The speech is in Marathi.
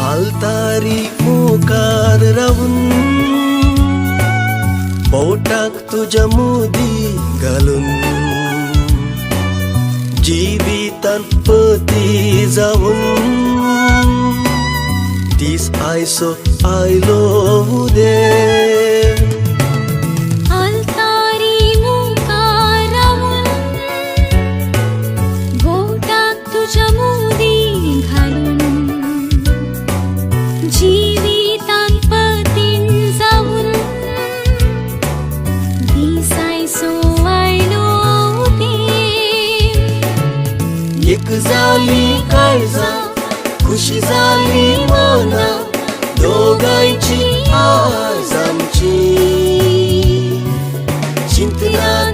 आलतारी मोकार राहून पोटाक तुझ्या मोदी घालून जिवितान पती जाऊन तीस आयसो आयलो उदेव एक झाली काळजा खुशी झाली मना दोघांची आज आमची चिंतना